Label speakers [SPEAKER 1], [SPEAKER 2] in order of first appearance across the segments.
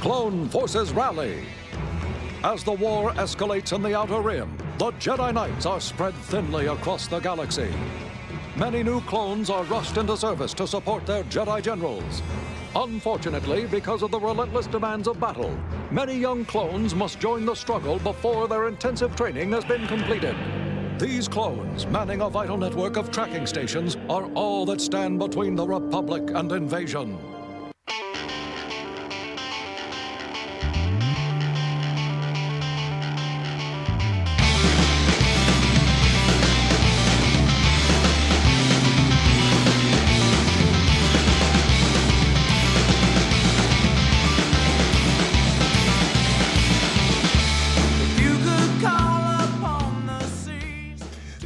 [SPEAKER 1] Clone forces rally. As the war escalates in the Outer Rim, the Jedi Knights are spread thinly across the galaxy. Many new clones are rushed into service to support their Jedi generals. Unfortunately, because of the relentless demands of battle, many young clones must join the struggle before their intensive training has been completed. These clones, manning a vital network of tracking stations, are all that stand between the Republic and invasion.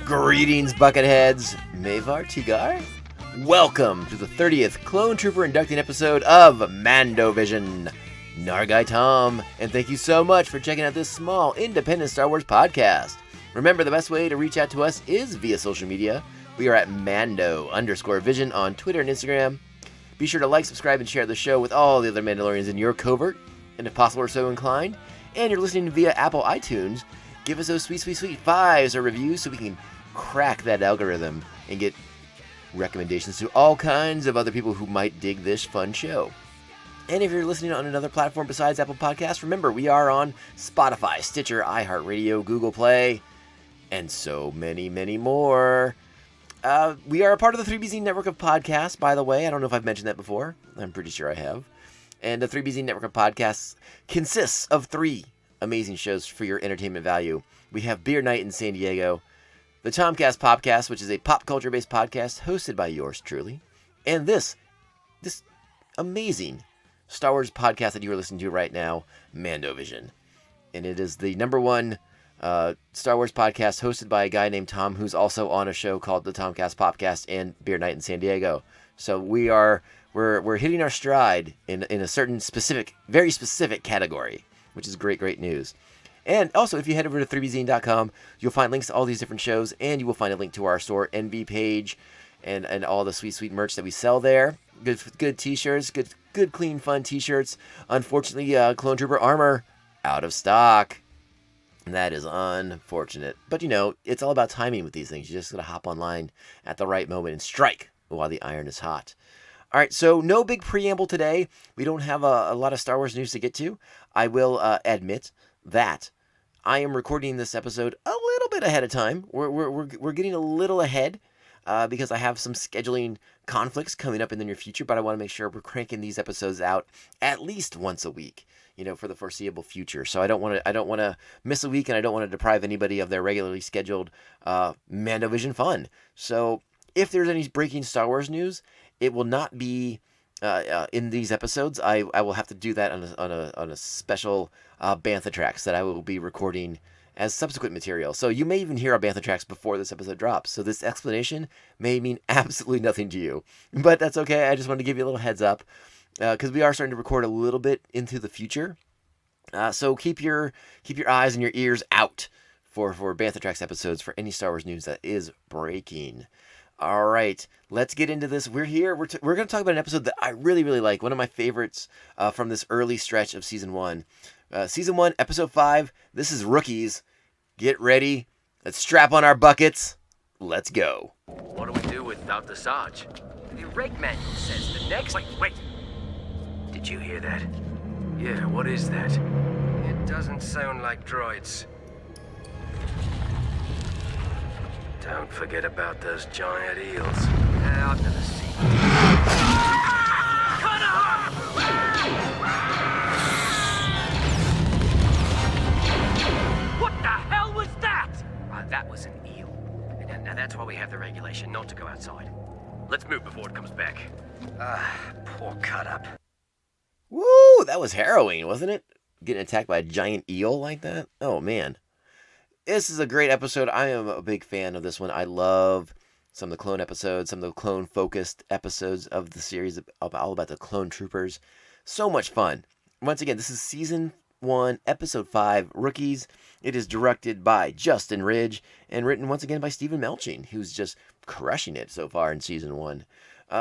[SPEAKER 2] Greetings, Bucketheads. Mavar Tigar? Welcome to the 30th Clone Trooper inducting episode of Mando Vision. Nargai Tom, and thank you so much for checking out this small, independent Star Wars podcast. Remember, the best way to reach out to us is via social media. We are at Mando_Vision on Twitter and Instagram. Be sure to like, subscribe, and share the show with all the other Mandalorians in your covert, and if possible or so inclined. And you're listening via Apple iTunes, give us those sweet 5-star reviews so we can crack that algorithm and get recommendations to all kinds of other people who might dig this fun show. And if you're listening on another platform besides Apple Podcasts, remember we are on Spotify, Stitcher, iHeartRadio, Google Play, and so many, many more. We are a part of the 3BZ network of podcasts, by the way. I don't know if I've mentioned that before. I'm pretty sure I have. And the 3BZ network of podcasts consists of 3 amazing shows for your entertainment value. We have Beer Night in San Diego, the Tomcast Popcast, which is a pop culture-based podcast hosted by yours truly, and this amazing Star Wars podcast that you are listening to right now, Mando Vision. And it is the number one Star Wars podcast hosted by a guy named Tom, who's also on a show called the Tomcast Popcast and Beer Night in San Diego. So we're hitting our stride in a certain specific, very specific category, which is great news. And also, if you head over to 3bzine.com, you'll find links to all these different shows, and you will find a link to our store NB page and all the sweet merch that we sell there. Good t-shirts, good clean, fun t-shirts. Unfortunately, Clone Trooper armor out of stock. And that is unfortunate. But, it's all about timing with these things. You just got to hop online at the right moment and strike while the iron is hot. All right, so no big preamble today. We don't have a lot of Star Wars news to get to. I will admit that I am recording this episode a little bit ahead of time. We're getting a little ahead because I have some scheduling conflicts coming up in the near future, but I want to make sure we're cranking these episodes out at least once a week, for the foreseeable future. So I don't want to miss a week, and I don't want to deprive anybody of their regularly scheduled Mando Vision fun. So if there's any breaking Star Wars news, it will not be in these episodes. I will have to do that on a special Bantha tracks that I will be recording as subsequent material. So you may even hear our Bantha tracks before this episode drops. So this explanation may mean absolutely nothing to you, but that's okay. I just wanted to give you a little heads up because we are starting to record a little bit into the future. So keep your eyes and your ears out for Bantha tracks episodes for any Star Wars news that is breaking. All right, let's get into this. We're here. We're going to talk about an episode that I really, really like. One of my favorites from this early stretch of Season 1. Season 1, Episode 5. This is Rookies. Get ready. Let's strap on our buckets. Let's go.
[SPEAKER 3] What do we do without the Sarge? The reg manual says the next... Wait. Did you hear that? Yeah, what is that? It doesn't sound like droids. Don't forget about those giant eels. I've never seen them. What the hell was that? That was an eel. Now that's why we have the regulation not to go outside. Let's move before it comes back. Poor cut up.
[SPEAKER 2] Woo, that was harrowing, wasn't it? Getting attacked by a giant eel like that? Oh, man. This is a great episode. I am a big fan of this one. I love some of the clone episodes, some of the clone-focused episodes of the series, all about the clone troopers. So much fun. Once again, this is Season 1, Episode 5, Rookies. It is directed by Justin Ridge and written once again by Stephen Melching, who's just crushing it so far in Season 1.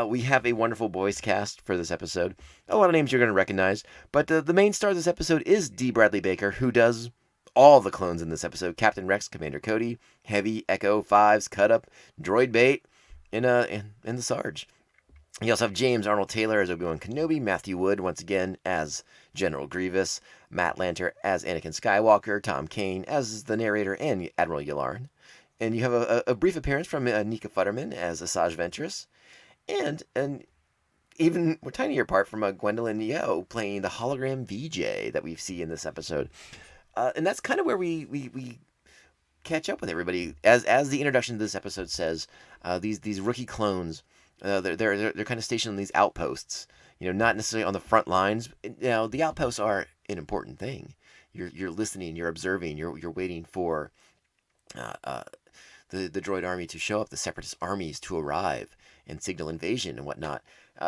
[SPEAKER 2] We have a wonderful voice cast for this episode. A lot of names you're going to recognize, but the main star of this episode is D. Bradley Baker, who does all the clones in this episode: Captain Rex, Commander Cody, Heavy, Echo, Fives, Cut Up, Droid Bait, and the Sarge. You also have James Arnold Taylor as Obi-Wan Kenobi, Matthew Wood once again as General Grievous, Matt Lanter as Anakin Skywalker, Tom Kane as the narrator and Admiral Yularen. And you have a brief appearance from Nika Futterman as Asajj Ventress, and an even tinier part from Gwendolyn Yeo playing the hologram VJ that we see in this episode. And that's kind of where we catch up with everybody. As the introduction to this episode says, these rookie clones, they're kind of stationed on these outposts. Not necessarily on the front lines. The outposts are an important thing. You're listening, you're observing, you're waiting for the droid army to show up, the separatist armies to arrive and signal invasion and whatnot.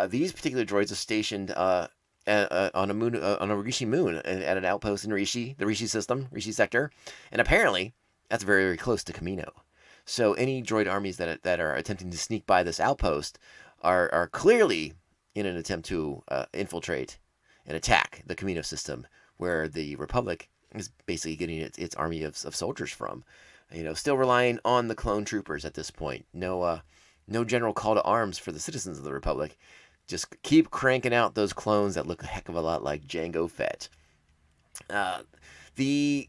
[SPEAKER 2] These particular droids are stationed on a moon, on a Rishi moon, at an outpost in Rishi, the Rishi system, Rishi sector, and apparently that's very, very close to Kamino. So any droid armies that are attempting to sneak by this outpost are clearly in an attempt to infiltrate and attack the Kamino system, where the Republic is basically getting its army of soldiers from. Still relying on the clone troopers at this point. No general call to arms for the citizens of the Republic. Just keep cranking out those clones that look a heck of a lot like Jango Fett. The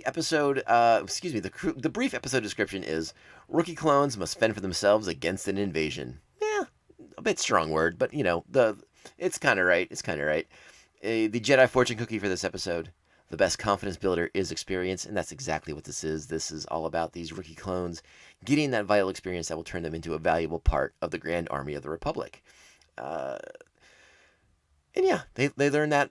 [SPEAKER 2] episode, the brief episode description is: rookie clones must fend for themselves against an invasion. Yeah, a bit strong word, but it's kind of right. It's kind of right. The Jedi fortune cookie for this episode: the best confidence builder is experience, and that's exactly what this is. This is all about these rookie clones getting that vital experience that will turn them into a valuable part of the Grand Army of the Republic. And yeah, they learn that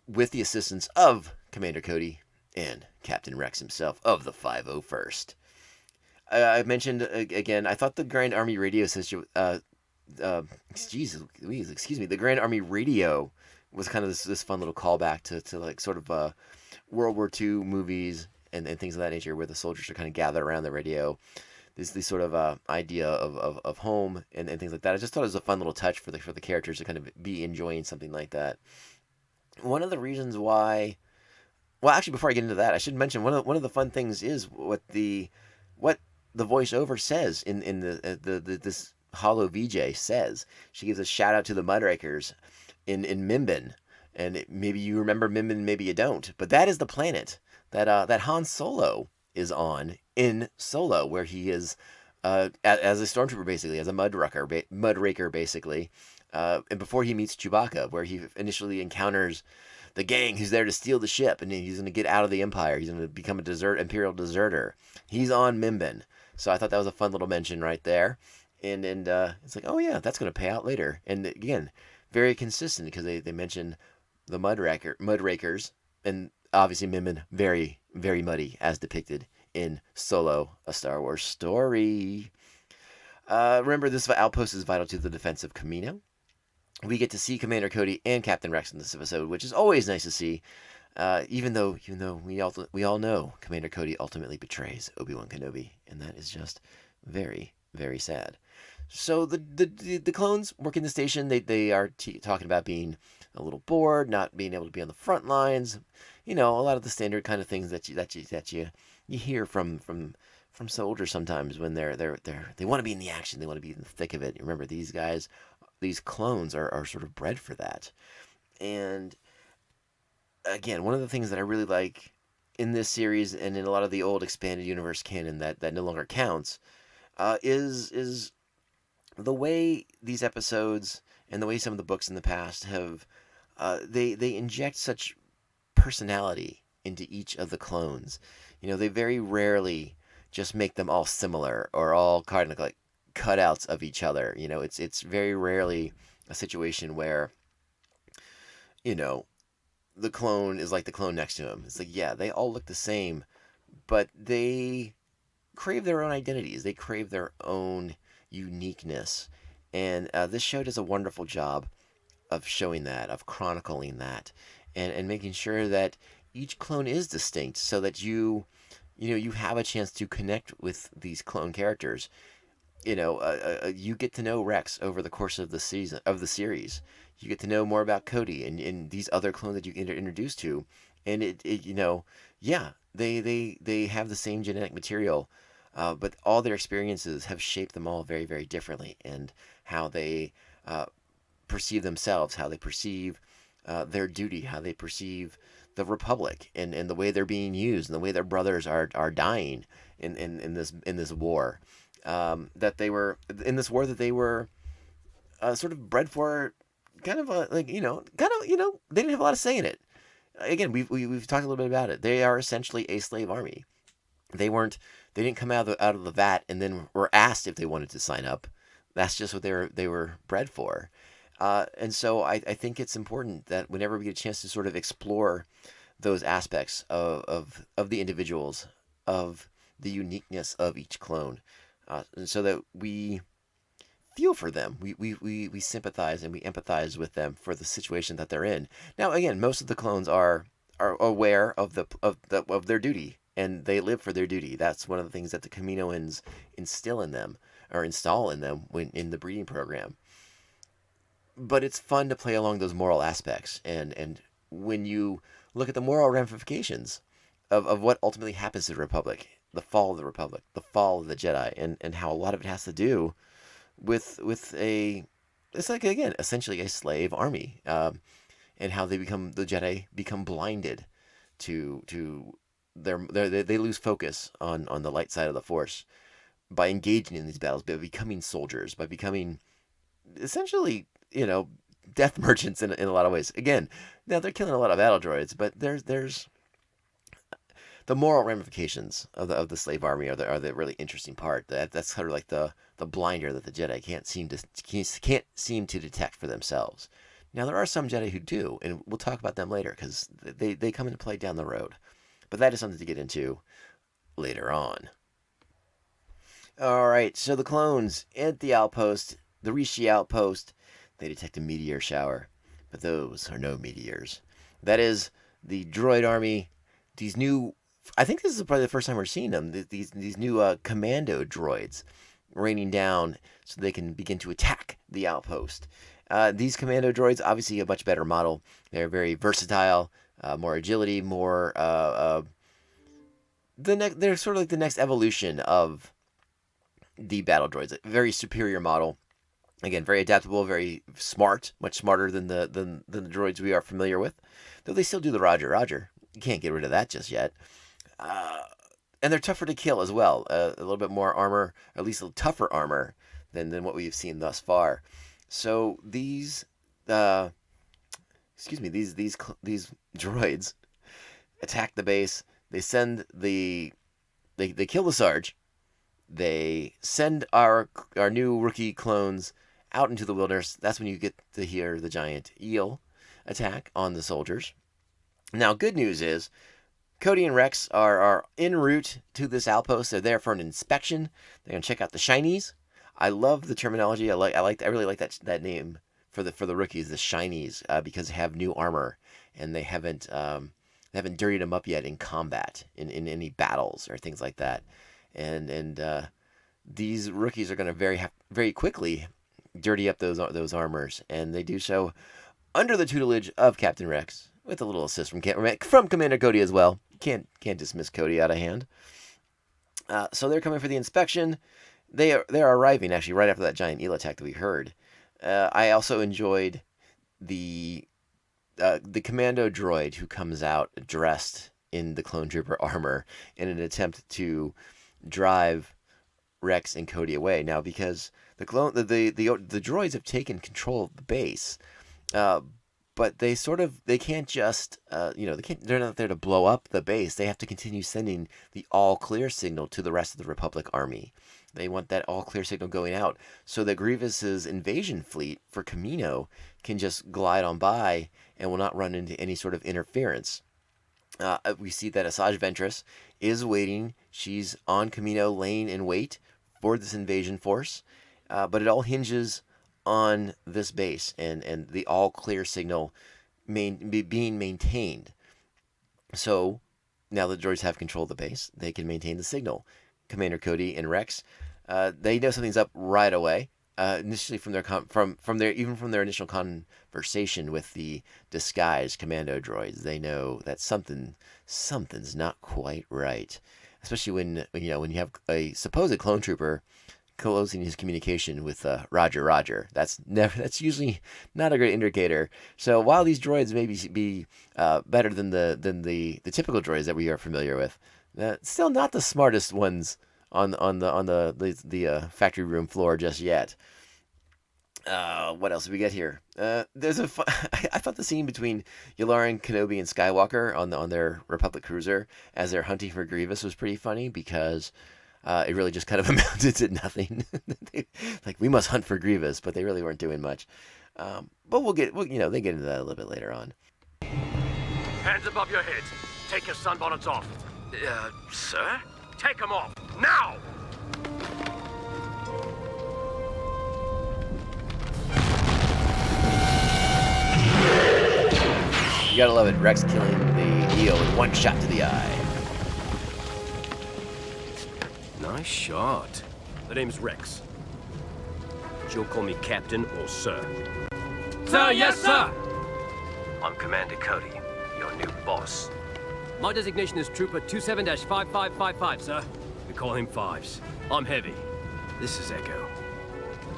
[SPEAKER 2] with the assistance of Commander Cody and Captain Rex himself of the 501st. I mentioned again, I thought the Grand Army radio system, the Grand Army radio was kind of this fun little callback to like sort of World War II movies and things of that nature, where the soldiers are kind of gathered around the radio. This sort of idea of home and things like that. I just thought it was a fun little touch for the characters to kind of be enjoying something like that. One of the reasons why, well, actually, before I get into that, I should mention one of the fun things is what the voiceover says in this Holo VJ says. She gives a shout out to the Mudrakers in Mimban, and maybe you remember Mimban, maybe you don't, but that is the planet that Han Solo is on in Solo, where he is as a stormtrooper, basically, as a mudraker, basically, and before he meets Chewbacca, where he initially encounters the gang who's there to steal the ship, and he's going to get out of the Empire. He's going to become a Imperial deserter. He's on Mimban, so I thought that was a fun little mention right there, and it's like, oh yeah, that's going to pay out later. And again, very consistent, because they mention the mudrakers, and obviously Mimban, very, very muddy, as depicted in Solo, A Star Wars Story. Remember, this outpost is vital to the defense of Kamino. We get to see Commander Cody and Captain Rex in this episode, which is always nice to see. Even though we all know Commander Cody ultimately betrays Obi-Wan Kenobi, and that is just very, very sad. So the clones working the station. They are talking about being a little bored, not being able to be on the front lines. A lot of the standard kind of things that you hear from soldiers sometimes when they want to be in the action. They want to be in the thick of it. Remember, these guys, these clones are sort of bred for that. And again, one of the things that I really like in this series and in a lot of the old expanded universe canon that no longer counts is the way these episodes and the way some of the books in the past have they inject such personality into each of the clones. They very rarely just make them all similar or all kind of like cutouts of each other. It's very rarely a situation where the clone is like the clone next to him. It's like, yeah, they all look the same, but they crave their own identities. They crave their own uniqueness. And this show does a wonderful job of showing that, of chronicling that, and making sure that each clone is distinct, so that you have a chance to connect with these clone characters. you get to know Rex over the course of the series. You get to know more about Cody and these other clones that you get introduced to, and yeah, they have the same genetic material, but all their experiences have shaped them all very, very differently, and how they perceive themselves, how they perceive their duty, how they perceive the Republic, and the way they're being used, and the way their brothers are dying in this war. That they were in this war that they were sort of bred for, kind of they didn't have a lot of say in it. Again, we've talked a little bit about it. They are essentially a slave army. They didn't come out of the vat and then were asked if they wanted to sign up. That's just what they were bred for. And so I think it's important that whenever we get a chance to sort of explore those aspects of the individuals, of the uniqueness of each clone, so that we feel for them, we sympathize and we empathize with them for the situation that they're in. Now, again, most of the clones are aware of their duty, and they live for their duty. That's one of the things that the Kaminoans instill in them, or install in them, when in the breeding program. But it's fun to play along those moral aspects, and when you look at the moral ramifications of what ultimately happens to the Republic, the fall of the Republic, the fall of the Jedi, and how a lot of it has to do with it's like, again, essentially a slave army, and how the Jedi become blinded to they lose focus on the light side of the Force by engaging in these battles, by becoming soldiers, by becoming essentially, death merchants in a lot of ways. Again, now they're killing a lot of battle droids, but there's the moral ramifications of the slave army are the really interesting part. That's kind of like the blinder that the Jedi can't seem to detect for themselves. Now, there are some Jedi who do, and we'll talk about them later, because they come into play down the road. But that is something to get into later on. All right, so the clones at the outpost, the Rishi outpost, they detect a meteor shower, but those are no meteors. That is the droid army. These new, I think this is probably the first time we're seeing them. These new commando droids raining down so they can begin to attack the outpost. These commando droids, obviously a much better model. They're very versatile, more agility, more they're sort of like the next evolution of the battle droids. A very superior model. Again, very adaptable, very smart, much smarter than the droids we are familiar with. Though they still do the Roger Roger. You can't get rid of that just yet. And they're tougher to kill as well. A little bit more armor, at least a tougher armor than what we've seen thus far. So these droids attack the base. They send they kill the Sarge. They send our new rookie clones out into the wilderness. That's when you get to hear the giant eel attack on the soldiers. Now, good news is Cody and Rex are en route to this outpost. They're there for an inspection. They're gonna check out the shinies. I love the terminology. I really like that name for the rookies, the shinies, because they have new armor and they haven't dirtied them up yet in combat, in any battles or things like that. And these rookies are going to very quickly dirty up those armors, and they do so under the tutelage of Captain Rex, with a little assist from Commander Cody as well. Can't dismiss Cody out of hand. So they're coming for the inspection. They are arriving actually right after that giant eel attack that we heard. I also enjoyed the commando droid who comes out dressed in the clone trooper armor in an attempt to drive Rex and Cody away. Now, because the droids have taken control of the base, but they can't just they're not there to blow up the base. They have to continue sending the all clear signal to the rest of the Republic army. They want that all clear signal going out so that Grievous's invasion fleet for Kamino can just glide on by and will not run into any sort of interference. We see that Asajj Ventress is waiting. She's on Kamino, laying in wait for this invasion force. But it all hinges on this base and the all clear signal being maintained. So now the droids have control of the base. They can maintain the signal. Commander Cody and Rex They know something's up right away. Initially, from their initial conversation with the disguised commando droids, they know that something's not quite right. Especially when you have a supposed clone trooper closing his communication with Roger Roger. That's usually not a great indicator. So while these droids may be better than the typical droids that we are familiar with, still not the smartest ones on the factory room floor just yet. What else did we get here? There's I thought the scene between Yularen, Kenobi, and Skywalker on their Republic cruiser as they're hunting for Grievous was pretty funny because it really just kind of amounted to nothing. We must hunt for Grievous, but they really weren't doing much. But they get into that a little bit later on.
[SPEAKER 3] Hands above your heads. Take your sunbonnets off. Sir? Take them off, now!
[SPEAKER 2] You gotta love it. Rex killing the eel with one shot to the eye.
[SPEAKER 3] Nice shot. The name's Rex. You'll call me Captain or Sir.
[SPEAKER 4] Sir, yes, sir!
[SPEAKER 3] I'm Commander Cody, your new boss.
[SPEAKER 4] My designation is Trooper 27-5555, sir.
[SPEAKER 3] We call him Fives. I'm Heavy. This is Echo.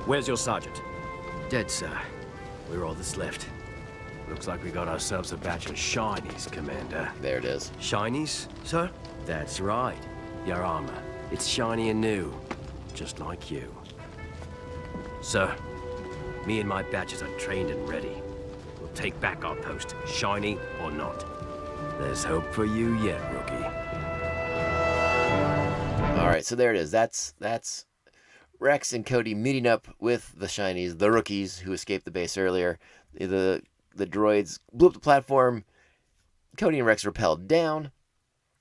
[SPEAKER 3] Where's your sergeant? Dead, sir. We're all that's left. Looks like we got ourselves a batch of shinies, Commander.
[SPEAKER 2] There it is.
[SPEAKER 3] Shinies, sir? That's right. Your armor. It's shiny and new. Just like you. Sir, me and my batches are trained and ready. We'll take back our post, shiny or not. There's hope for you yet, rookie.
[SPEAKER 2] All right, so there it is. That's Rex and Cody meeting up with the shinies, the rookies who escaped the base earlier. The droids blew up the platform. Cody and Rex rappelled down.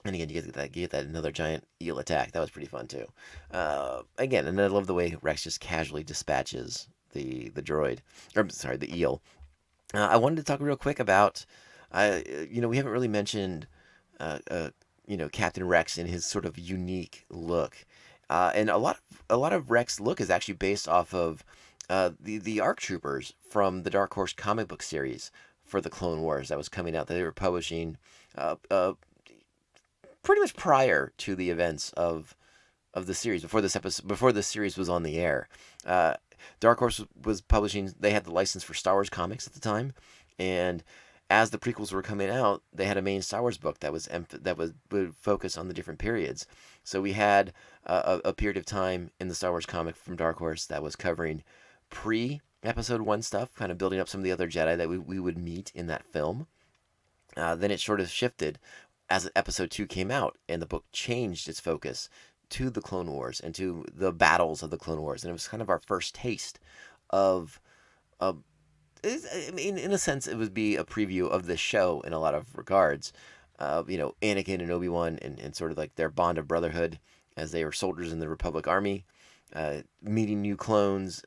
[SPEAKER 2] And again, you get that another giant eel attack. That was pretty fun too. Again, and I love the way Rex just casually dispatches the droid, or sorry, the eel. I wanted to talk real quick about, we haven't really mentioned, Captain Rex and his sort of unique look, and a lot of Rex's look is actually based off of the ARC Troopers from the Dark Horse comic book series for the Clone Wars that was coming out that they were publishing pretty much prior to the events of the series, before the series was on the air. Dark Horse was publishing. They had the license for Star Wars comics at the time, and as the prequels were coming out, they had a main Star Wars book that would focus on the different periods. So we had a period of time in the Star Wars comic from Dark Horse that was covering pre-Episode 1 stuff, kind of building up some of the other Jedi that we would meet in that film. Then it sort of shifted as Episode 2 came out, and the book changed its focus to the Clone Wars and to the battles of the Clone Wars. And it was kind of our first taste of, in a sense, it would be a preview of the show in a lot of regards. Anakin and Obi-Wan and sort of like their bond of brotherhood as they were soldiers in the Republic Army, meeting new clones,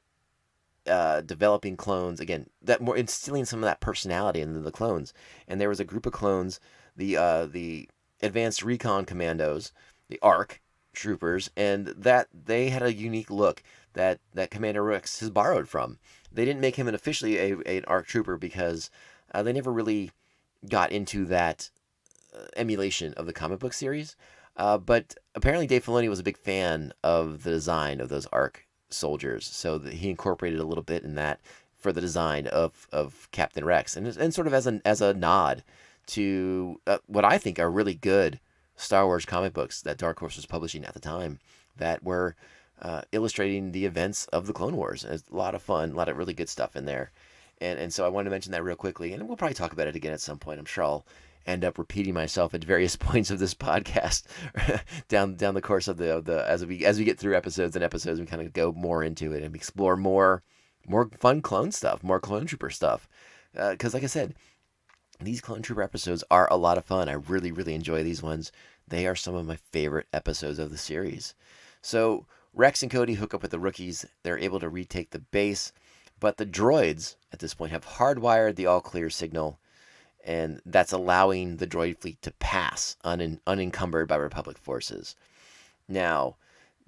[SPEAKER 2] developing clones, again, that more instilling some of that personality into the clones. And there was a group of clones, the Advanced Recon Commandos, the ARC Troopers, and that they had a unique look that Commander Rex has borrowed from. They didn't make him officially an ARC Trooper because they never really got into that emulation of the comic book series. But apparently Dave Filoni was a big fan of the design of those ARC soldiers, so that he incorporated a little bit in that for the design of Captain Rex, and sort of as a nod to what I think are really good Star Wars comic books that Dark Horse was publishing at the time that were illustrating the events of the Clone Wars. It's a lot of fun, a lot of really good stuff in there, and so I wanted to mention that real quickly, and we'll probably talk about it again at some point. I'm sure I'll end up repeating myself at various points of this podcast down the course of the as we get through episodes, we kind of go more into it and explore more fun clone stuff, more clone trooper stuff, because like I said, these clone trooper episodes are a lot of fun. I really, really enjoy these ones. They are some of my favorite episodes of the series. So Rex and Cody hook up with the rookies. They're able to retake the base, but the droids at this point have hardwired the all clear signal, and that's allowing the droid fleet to pass unencumbered by Republic forces. Now,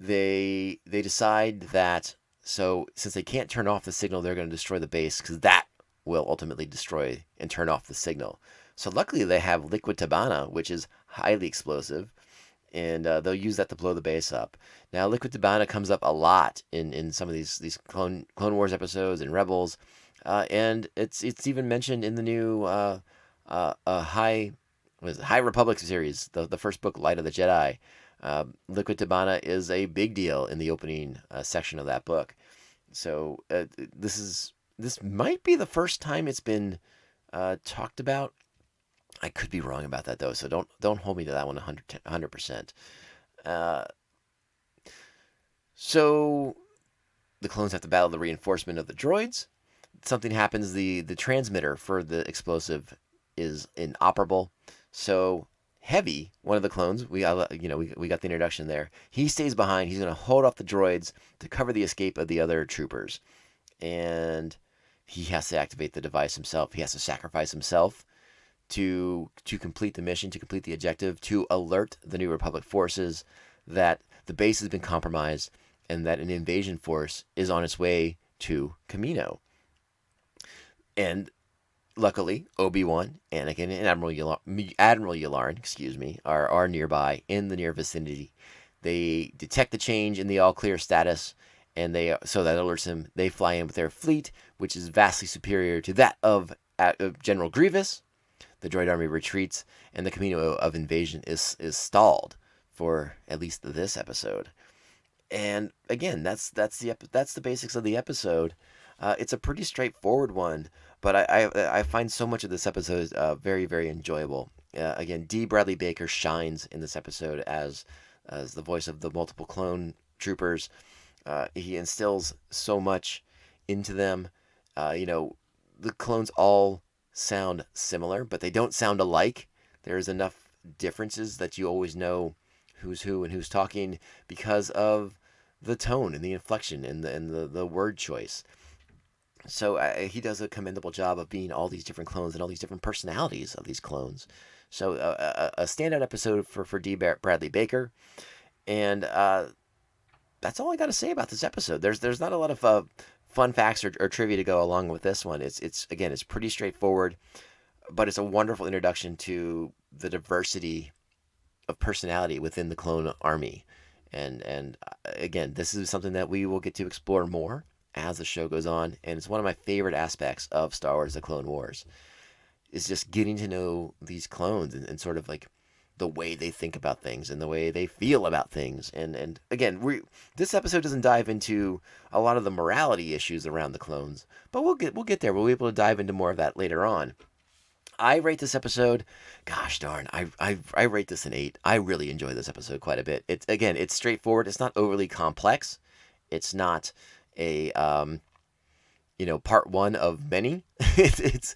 [SPEAKER 2] they decide that, so since they can't turn off the signal, they're going to destroy the base, because that will ultimately destroy and turn off the signal. So luckily they have liquid tabana, which is highly explosive, and they'll use that to blow the base up. Now, liquid tabana comes up a lot in some of these Clone Wars episodes and Rebels, and it's even mentioned in the new High Republic series, the first book, Light of the Jedi. Liquid tabana is a big deal in the opening section of that book. So this might be the first time it's been talked about. I could be wrong about that though, so don't hold me to that one 100%. So the clones have to battle the reinforcement of the droids. Something happens. The transmitter for the explosive is inoperable. So Heavy, one of the clones, we got the introduction there. He stays behind. He's going to hold off the droids to cover the escape of the other troopers, and he has to activate the device himself. He has to sacrifice himself to complete the mission, to complete the objective, to alert the New Republic forces that the base has been compromised and that an invasion force is on its way to Kamino. And luckily, Obi-Wan, Anakin, and Admiral Yularen, are nearby in the near vicinity. They detect the change in the all-clear status, and so that alerts him. They fly in with their fleet, which is vastly superior to that of General Grievous. The droid army retreats, and the Camino of invasion is stalled for at least this episode. And again, that's the basics of the episode. It's a pretty straightforward one, but I find so much of this episode very, very enjoyable. Again, D. Bradley Baker shines in this episode as the voice of the multiple clone troopers. He instills so much into them. The clones all sound similar, but they don't sound alike. There's enough differences that you always know who's who and who's talking because of the tone and the inflection and the word choice. So he does a commendable job of being all these different clones and all these different personalities of these clones. So a standout episode for D. Bradley Baker. And that's all I got to say about this episode. There's not a lot of fun facts or trivia to go along with this one. It's pretty straightforward, but it's a wonderful introduction to the diversity of personality within the clone army. And again, this is something that we will get to explore more as the show goes on, and it's one of my favorite aspects of Star Wars: The Clone Wars, is just getting to know these clones and sort of like the way they think about things and the way they feel about things. And again, this episode doesn't dive into a lot of the morality issues around the clones, but we'll get there. We'll be able to dive into more of that later on. I rate this episode, gosh darn, I rate this an 8. I really enjoy this episode quite a bit. It's straightforward. It's not overly complex. It's not a part one of many. it's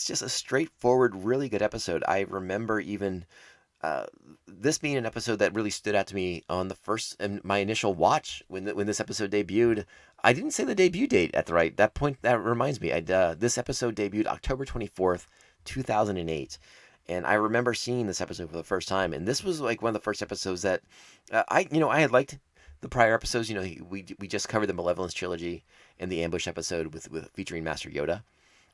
[SPEAKER 2] just a straightforward, really good episode. I remember even this being an episode that really stood out to me on my initial watch when this episode debuted. I didn't say the debut date at that point. That reminds me. This episode debuted October 24th, 2008. And I remember seeing this episode for the first time, and this was like one of the first episodes that I had liked the prior episodes. We just covered the Malevolence trilogy and the Ambush episode with featuring Master Yoda,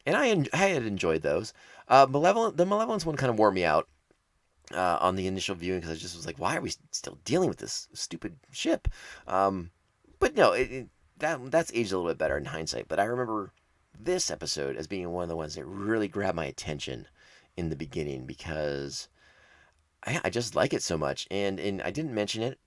[SPEAKER 2] and I had enjoyed those. The Malevolence one kind of wore me out on the initial viewing, because I just was like, why are we still dealing with this stupid ship? But no, that's aged a little bit better in hindsight. But I remember this episode as being one of the ones that really grabbed my attention in the beginning, because I just like it so much. And I didn't mention it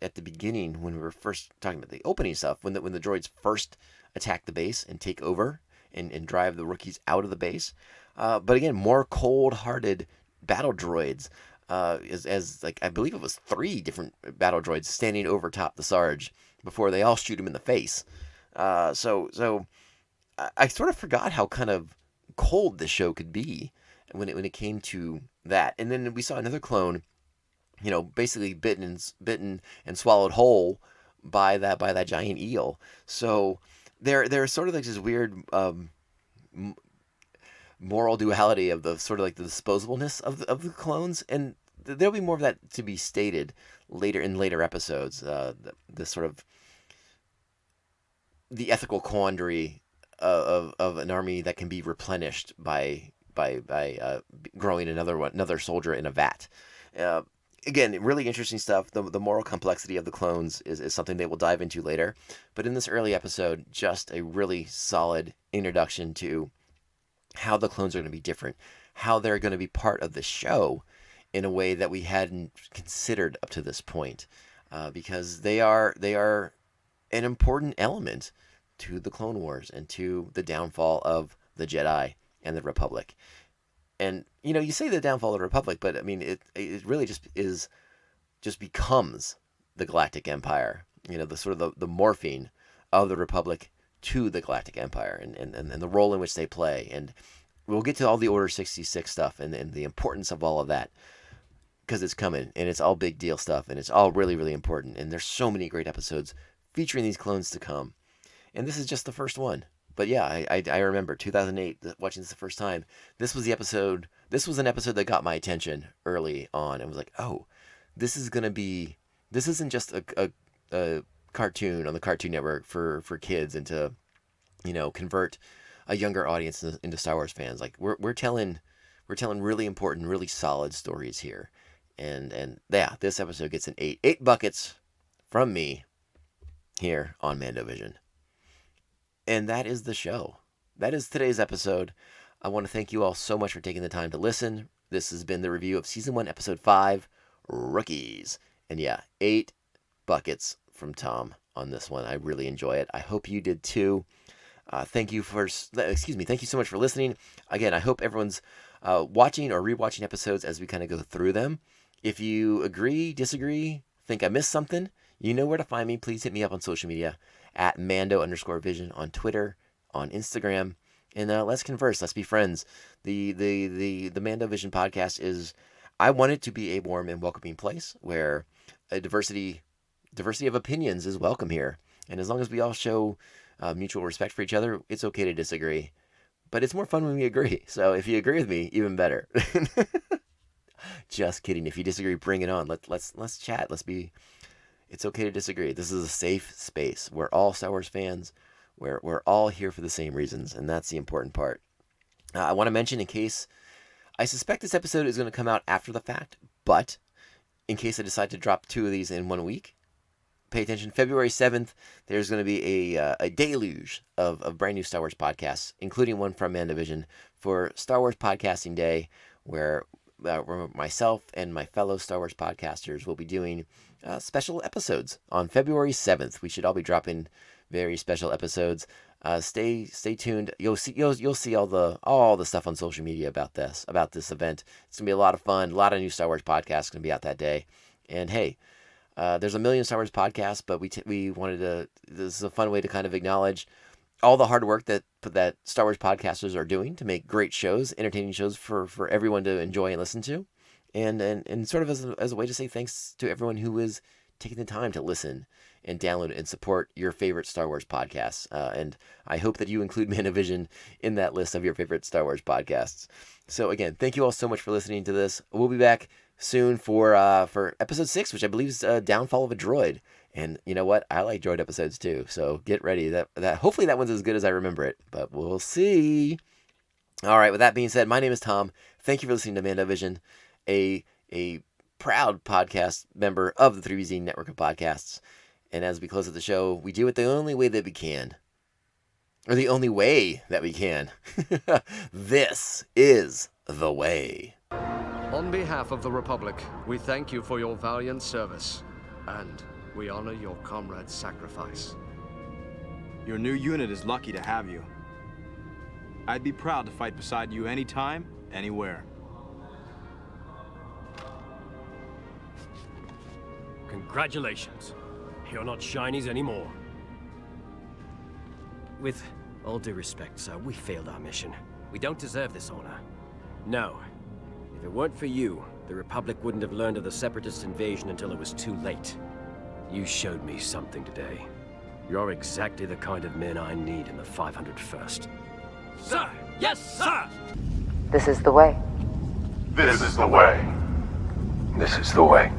[SPEAKER 2] at the beginning when we were first talking about the opening stuff, when the droids first attack the base and take over and drive the rookies out of the base. But again, more cold-hearted battle droids, as like I believe it was 3 different battle droids standing over top the Sarge before they all shoot him in the face. So I sort of forgot how kind of cold this show could be when it came to that. And then we saw another clone, basically bitten and swallowed whole by that giant eel. So there's sort of like this weird moral duality of the sort of like the disposableness of the clones, and there'll be more of that to be stated later in later episodes. This sort of the ethical quandary of an army that can be replenished by growing another soldier in a vat. Again, really interesting stuff. The moral complexity of the clones is something they will dive into later. But in this early episode, just a really solid introduction to how the clones are going to be different, how they're going to be part of the show in a way that we hadn't considered up to this point, because they are an important element to the Clone Wars and to the downfall of the Jedi and the Republic. And, you say the downfall of the Republic, but I mean, it really just becomes the Galactic Empire, the sort of the morphing of the Republic to the Galactic Empire and the role in which they play. And we'll get to all the Order 66 stuff and the importance of all of that, because it's coming and it's all big deal stuff and it's all really, really important. And there's so many great episodes featuring these clones to come. And this is just the first one. But yeah, I remember 2008 watching this the first time. This was an episode that got my attention early on and was like, oh, this isn't just a cartoon on the Cartoon Network for kids and to, convert a younger audience into Star Wars fans. Like we're telling really important, really solid stories here. And yeah, this episode gets an 8. 8 buckets from me here on Mando Vision. And that is the show. That is today's episode. I want to thank you all so much for taking the time to listen. This has been the review of Season 1, Episode 5, Rookies. And yeah, 8 buckets from Tom on this one. I really enjoy it. I hope you did too. Thank you so much for listening. Again, I hope everyone's watching or rewatching episodes as we kind of go through them. If you agree, disagree, think I missed something, you know where to find me. Please hit me up on social media at Mando_Vision on Twitter, on Instagram, and let's converse. Let's be friends. The Mando Vision podcast is, I want it to be a warm and welcoming place where a diversity of opinions is welcome here. And as long as we all show mutual respect for each other, it's okay to disagree. But it's more fun when we agree. So if you agree with me, even better. Just kidding. If you disagree, bring it on. Let's chat. It's okay to disagree. This is a safe space. We're all Star Wars fans. We're all here for the same reasons, and that's the important part. I want to mention, in case I suspect this episode is going to come out after the fact, but in case I decide to drop 2 of these in 1 week, pay attention. February 7th, there's going to be a deluge of brand new Star Wars podcasts, including one from Mandovision for Star Wars Podcasting Day, where myself and my fellow Star Wars podcasters will be doing special episodes on February 7th. We should all be dropping very special episodes. Stay tuned. You'll see all the stuff on social media about this event. It's gonna be a lot of fun. A lot of new Star Wars podcasts gonna be out that day. And hey, there's a million Star Wars podcasts, but we wanted to. This is a fun way to kind of acknowledge all the hard work that Star Wars podcasters are doing to make great shows, entertaining shows for everyone to enjoy and listen to, and sort of as a way to say thanks to everyone who is taking the time to listen and download and support your favorite Star Wars podcasts. And I hope that you include Mandovision in that list of your favorite Star Wars podcasts. So again, thank you all so much for listening to this. We'll be back soon for episode 6, which I believe is Downfall of a Droid. And you know what? I like droid episodes too. So get ready. That hopefully that one's as good as I remember it, but we'll see. All right. With that being said, my name is Tom. Thank you for listening to Mandovision, a proud podcast member of the 3BZ network of podcasts. And as we close out the show, we do it the only way that we can. Or the only way that we can. This is the way.
[SPEAKER 5] On behalf of the Republic, we thank you for your valiant service. And we honor your comrade's sacrifice.
[SPEAKER 6] Your new unit is lucky to have you. I'd be proud to fight beside you anytime, anywhere.
[SPEAKER 3] Congratulations. You're not shinies anymore. With all due respect, sir, we failed our mission. We don't deserve this honor. No. If it weren't for you, the Republic wouldn't have learned of the Separatist invasion until it was too late. You showed me something today. You're exactly the kind of men I need in the 501st. Sir! Yes, sir!
[SPEAKER 7] This is the way.
[SPEAKER 8] This is the way.
[SPEAKER 7] This is the way.